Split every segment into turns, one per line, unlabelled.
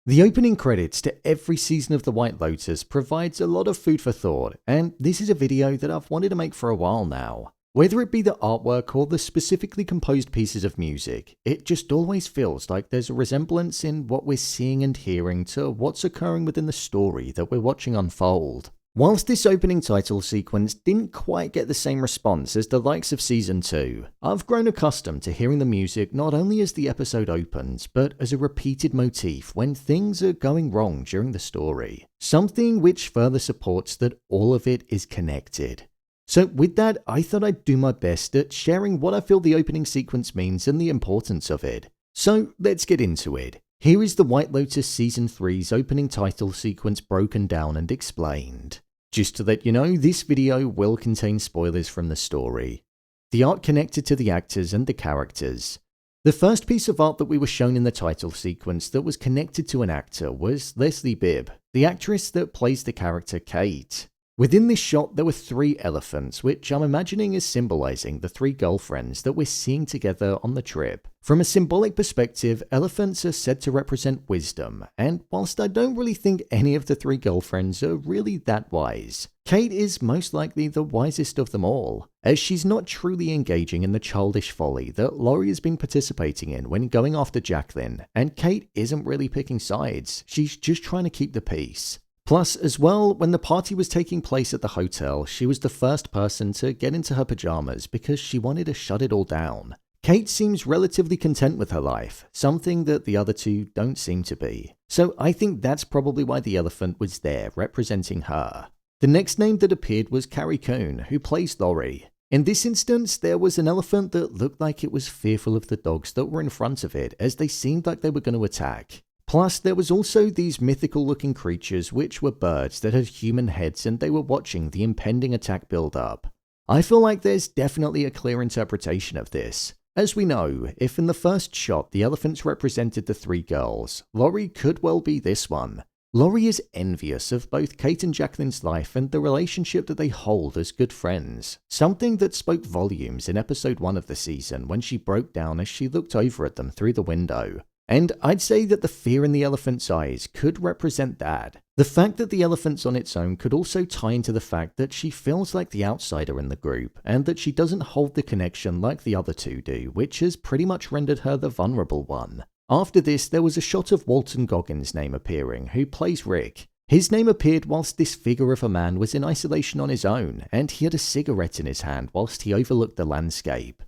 The opening credits to every season of The White Lotus provides a lot of food for thought, and this is a video that I've wanted to make for a while now. Whether it be the artwork or the specifically composed pieces of music, it just always feels like there's a resemblance in what we're seeing and hearing to what's occurring within the story that we're watching unfold. Whilst this opening title sequence didn't quite get the same response as the likes of Season 2, I've grown accustomed to hearing the music not only as the episode opens, but as a repeated motif when things are going wrong during the story. Something which further supports that all of it is connected. So with that, I thought I'd do my best at sharing what I feel the opening sequence means and the importance of it. So let's get into it. Here is the White Lotus Season 3's opening title sequence broken down and explained. Just to let you know, this video will contain spoilers from the story. The art connected to the actors and the characters. The first piece of art that we were shown in the title sequence that was connected to an actor was Leslie Bibb, the actress that plays the character Kate. Within this shot, there were 3 elephants, which I'm imagining is symbolizing the 3 girlfriends that we're seeing together on the trip. From a symbolic perspective, elephants are said to represent wisdom, and whilst I don't really think any of the 3 girlfriends are really that wise, Kate is most likely the wisest of them all, as she's not truly engaging in the childish folly that Laurie has been participating in when going after Jaclyn, and Kate isn't really picking sides, she's just trying to keep the peace. Plus, as well, when the party was taking place at the hotel, she was the first person to get into her pajamas because she wanted to shut it all down. Kate seems relatively content with her life, something that the other 2 don't seem to be. So I think that's probably why the elephant was there, representing her. The next name that appeared was Carrie Coon, who plays Laurie. In this instance, there was an elephant that looked like it was fearful of the dogs that were in front of it, as they seemed like they were going to attack. Plus, there was also these mythical-looking creatures which were birds that had human heads and they were watching the impending attack build up. I feel like there's definitely a clear interpretation of this. As we know, if in the first shot the elephants represented the 3 girls, Laurie could well be this one. Laurie is envious of both Kate and Jaclyn's life and the relationship that they hold as good friends, something that spoke volumes in episode 1 of the season when she broke down as she looked over at them through the window. And I'd say that the fear in the elephant's eyes could represent that. The fact that the elephant's on its own could also tie into the fact that she feels like the outsider in the group, and that she doesn't hold the connection like the other 2 do, which has pretty much rendered her the vulnerable one. After this, there was a shot of Walton Goggins' name appearing, who plays Rick. His name appeared whilst this figure of a man was in isolation on his own, and he had a cigarette in his hand whilst he overlooked the landscape.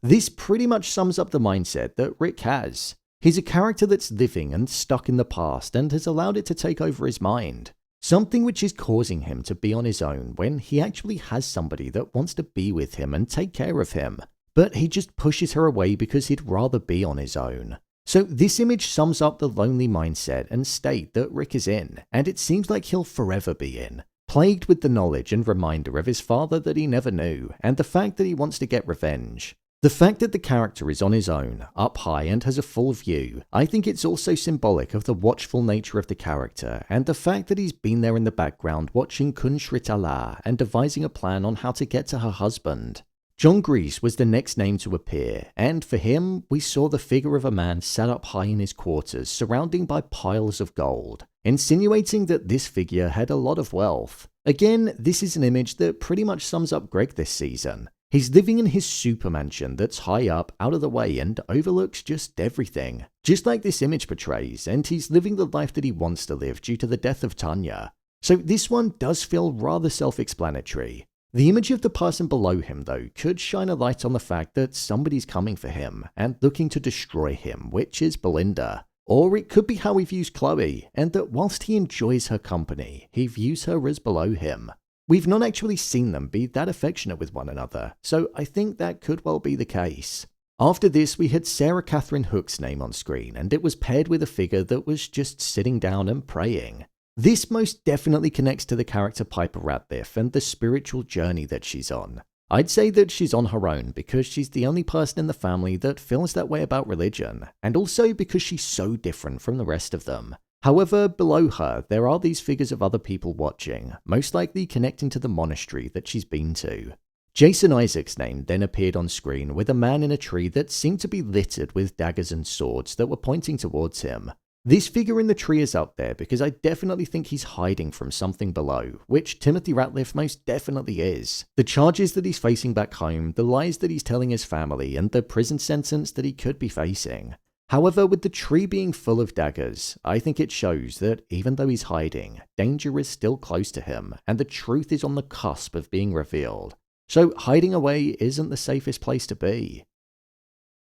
This pretty much sums up the mindset that Rick has. He's a character that's living and stuck in the past and has allowed it to take over his mind. Something which is causing him to be on his own when he actually has somebody that wants to be with him and take care of him. But he just pushes her away because he'd rather be on his own. So this image sums up the lonely mindset and state that Rick is in, and it seems like he'll forever be in. Plagued with the knowledge and reminder of his father that he never knew, and the fact that he wants to get revenge. The fact that the character is on his own, up high and has a full view, I think it's also symbolic of the watchful nature of the character, and the fact that he's been there in the background watching Kun Shritala and devising a plan on how to get to her husband. John Grease was the next name to appear, and for him, we saw the figure of a man sat up high in his quarters, surrounded by piles of gold, insinuating that this figure had a lot of wealth. Again, this is an image that pretty much sums up Greg this season. He's living in his super mansion that's high up, out of the way, and overlooks just everything. Just like this image portrays, and he's living the life that he wants to live due to the death of Tanya. So this one does feel rather self-explanatory. The image of the person below him, though, could shine a light on the fact that somebody's coming for him and looking to destroy him, which is Belinda. Or it could be how he views Chloe, and that whilst he enjoys her company, he views her as below him. We've not actually seen them be that affectionate with one another, so I think that could well be the case. After this, we had Sarah Catherine Hook's name on screen, and it was paired with a figure that was just sitting down and praying. This most definitely connects to the character Piper Ratliff and the spiritual journey that she's on. I'd say that she's on her own because she's the only person in the family that feels that way about religion, and also because she's so different from the rest of them. However, below her, there are these figures of other people watching, most likely connecting to the monastery that she's been to. Jason Isaac's name then appeared on screen with a man in a tree that seemed to be littered with daggers and swords that were pointing towards him. This figure in the tree is up there because I definitely think he's hiding from something below, which Timothy Ratliff most definitely is. The charges that he's facing back home, the lies that he's telling his family, and the prison sentence that he could be facing. However, with the tree being full of daggers, I think it shows that even though he's hiding, danger is still close to him, and the truth is on the cusp of being revealed. So hiding away isn't the safest place to be.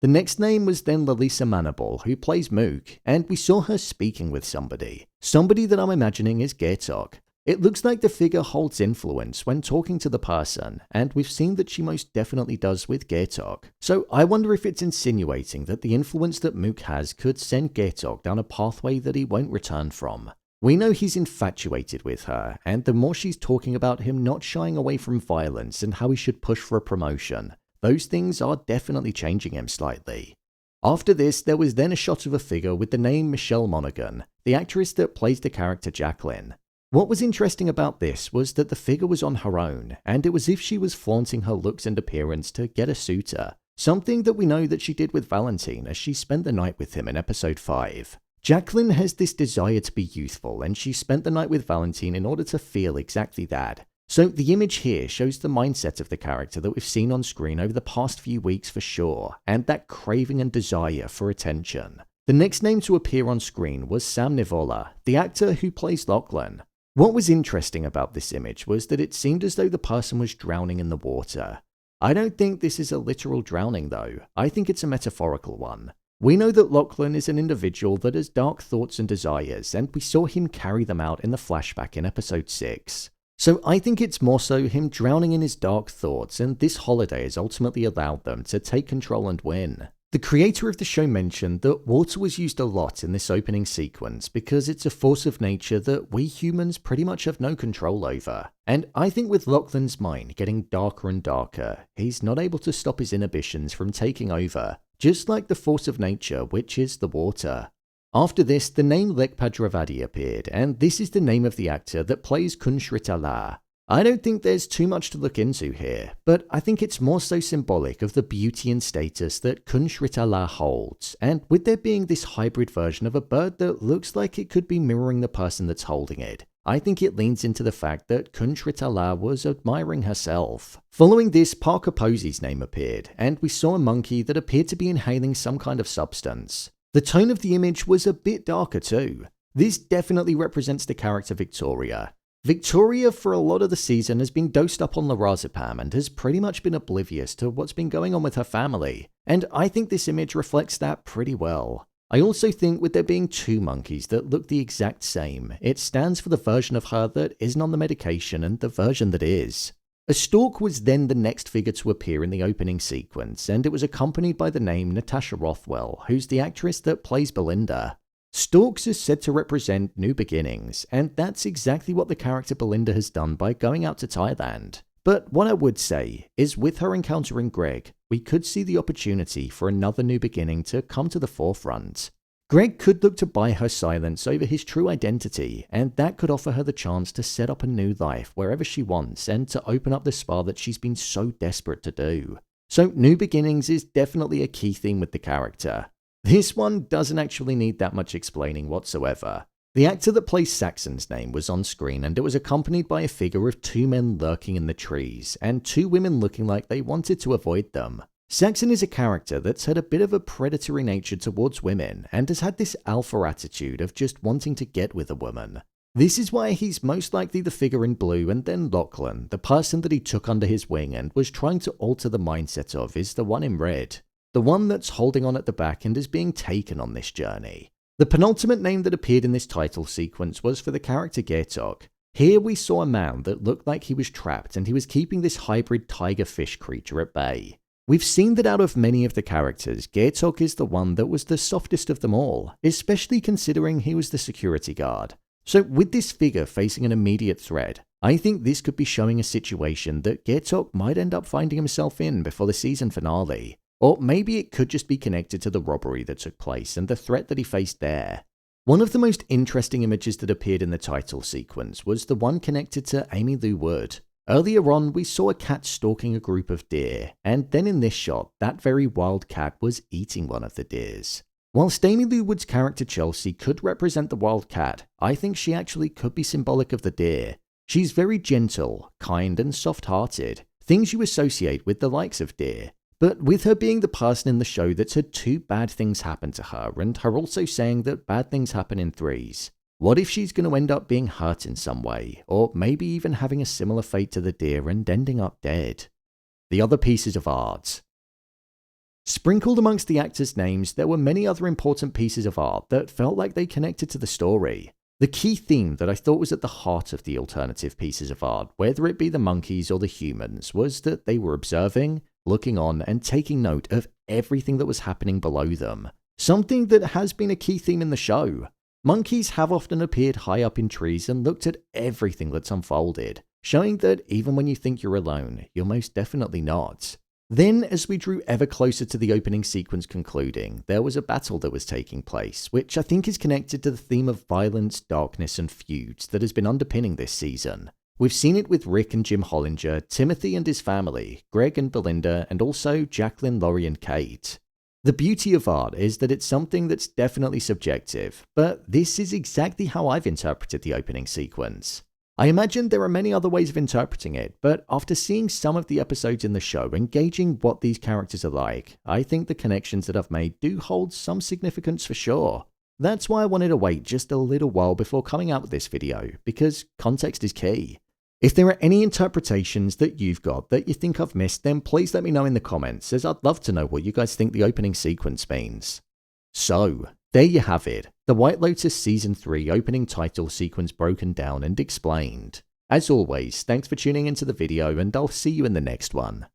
The next name was then Lalisa Manable, who plays Mook, and we saw her speaking with somebody. Somebody that I'm imagining is Gaitok. It looks like the figure holds influence when talking to the person, and we've seen that she most definitely does with Gaitok. So I wonder if it's insinuating that the influence that Mook has could send Gaitok down a pathway that he won't return from. We know he's infatuated with her, and the more she's talking about him not shying away from violence and how he should push for a promotion, those things are definitely changing him slightly. After this, there was then a shot of a figure with the name Michelle Monaghan, the actress that plays the character Jaclyn. What was interesting about this was that the figure was on her own, and it was as if she was flaunting her looks and appearance to get a suitor, something that we know that she did with Valentine as she spent the night with him in episode 5. Jaclyn has this desire to be youthful, and she spent the night with Valentine in order to feel exactly that. So the image here shows the mindset of the character that we've seen on screen over the past few weeks for sure, and that craving and desire for attention. The next name to appear on screen was Sam Nivola, the actor who plays Lochlan. What was interesting about this image was that it seemed as though the person was drowning in the water. I don't think this is a literal drowning though, I think it's a metaphorical one. We know that Lochlan is an individual that has dark thoughts and desires, and we saw him carry them out in the flashback in episode 6. So I think it's more so him drowning in his dark thoughts, and this holiday has ultimately allowed them to take control and win. The creator of the show mentioned that water was used a lot in this opening sequence because it's a force of nature that we humans pretty much have no control over. And I think with Lochlan's mind getting darker and darker, he's not able to stop his inhibitions from taking over, just like the force of nature, which is the water. After this, the name Lekpa Dravadi appeared, and this is the name of the actor that plays Kunshritala. I don't think there's too much to look into here, but I think it's more so symbolic of the beauty and status that Kunshritala holds, and with there being this hybrid version of a bird that looks like it could be mirroring the person that's holding it, I think it leans into the fact that Kunshritala was admiring herself. Following this, Parker Posey's name appeared, and we saw a monkey that appeared to be inhaling some kind of substance. The tone of the image was a bit darker too. This definitely represents the character Victoria. Victoria for a lot of the season has been dosed up on lorazepam and has pretty much been oblivious to what's been going on with her family, and I think this image reflects that pretty well. I also think with there being two monkeys that look the exact same, it stands for the version of her that isn't on the medication and the version that is. A stork was then the next figure to appear in the opening sequence, and it was accompanied by the name Natasha Rothwell, who's the actress that plays Belinda. Storks is said to represent new beginnings, and that's exactly what the character Belinda has done by going out to Thailand. But what I would say is with her encountering Greg, we could see the opportunity for another new beginning to come to the forefront. Greg could look to buy her silence over his true identity, and that could offer her the chance to set up a new life wherever she wants and to open up the spa that she's been so desperate to do. So new beginnings is definitely a key theme with the character. This one doesn't actually need that much explaining whatsoever. The actor that plays Saxon's name was on screen, and it was accompanied by a figure of two men lurking in the trees and two women looking like they wanted to avoid them. Saxon is a character that's had a bit of a predatory nature towards women and has had this alpha attitude of just wanting to get with a woman. This is why he's most likely the figure in blue, and then Lochlan, the person that he took under his wing and was trying to alter the mindset of, is the one in red. The one that's holding on at the back and is being taken on this journey. The penultimate name that appeared in this title sequence was for the character Gaitok. Here we saw a man that looked like he was trapped and he was keeping this hybrid tiger-fish creature at bay. We've seen that out of many of the characters, Gaitok is the one that was the softest of them all, especially considering he was the security guard. So with this figure facing an immediate threat, I think this could be showing a situation that Gaitok might end up finding himself in before the season finale. Or maybe it could just be connected to the robbery that took place and the threat that he faced there. One of the most interesting images that appeared in the title sequence was the one connected to Amy Lou Wood. Earlier on, we saw a cat stalking a group of deer, and then in this shot, that very wild cat was eating one of the deers. Whilst Amy Lou Wood's character Chelsea could represent the wild cat, I think she actually could be symbolic of the deer. She's very gentle, kind and soft-hearted, things you associate with the likes of deer. But with her being the person in the show that's had 2 bad things happen to her, and her also saying that bad things happen in threes, what if she's going to end up being hurt in some way, or maybe even having a similar fate to the deer and ending up dead? The other pieces of art. Sprinkled amongst the actors' names, there were many other important pieces of art that felt like they connected to the story. The key theme that I thought was at the heart of the alternative pieces of art, whether it be the monkeys or the humans, was that they were observing, looking on, and taking note of everything that was happening below them. Something that has been a key theme in the show. Monkeys have often appeared high up in trees and looked at everything that's unfolded, showing that even when you think you're alone, you're most definitely not. Then, as we drew ever closer to the opening sequence concluding, there was a battle that was taking place, which I think is connected to the theme of violence, darkness, and feuds that has been underpinning this season. We've seen it with Rick and Jim Hollinger, Timothy and his family, Greg and Belinda, and also Jaclyn, Laurie, and Kate. The beauty of art is that it's something that's definitely subjective, but this is exactly how I've interpreted the opening sequence. I imagine there are many other ways of interpreting it, but after seeing some of the episodes in the show and gauging what these characters are like, I think the connections that I've made do hold some significance for sure. That's why I wanted to wait just a little while before coming out with this video, because context is key. If there are any interpretations that you've got that you think I've missed, then please let me know in the comments, as I'd love to know what you guys think the opening sequence means. So, there you have it, the White Lotus Season 3 opening title sequence broken down and explained. As always, thanks for tuning into the video and I'll see you in the next one.